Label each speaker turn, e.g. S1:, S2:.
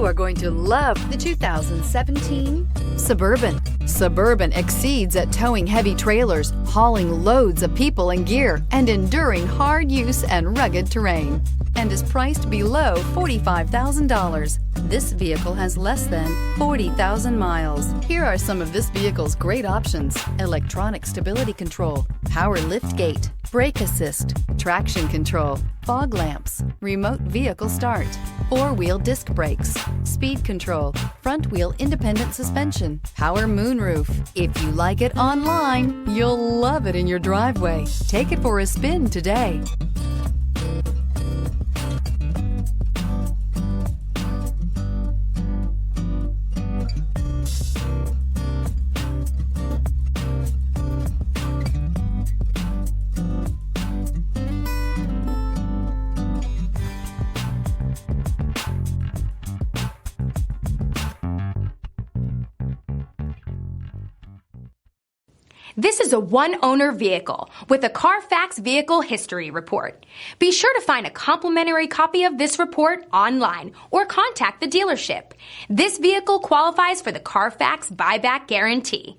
S1: You are going to love the 2017 Suburban. Suburban exceeds at towing heavy trailers, hauling loads of people and gear, and enduring hard use and rugged terrain, and is priced below $45,000. This vehicle has less than 40,000 miles. Here are some of this vehicle's great options: electronic stability control, power liftgate, brake assist, traction control, fog lamps, remote vehicle start, four-wheel disc brakes, speed control, front-wheel independent suspension, power moonroof. If you like it online, you'll love it in your driveway. Take it for a spin today.
S2: This is a one-owner vehicle with a Carfax Vehicle History Report. Be sure to find a complimentary copy of this report online or contact the dealership. This vehicle qualifies for the Carfax Buyback Guarantee.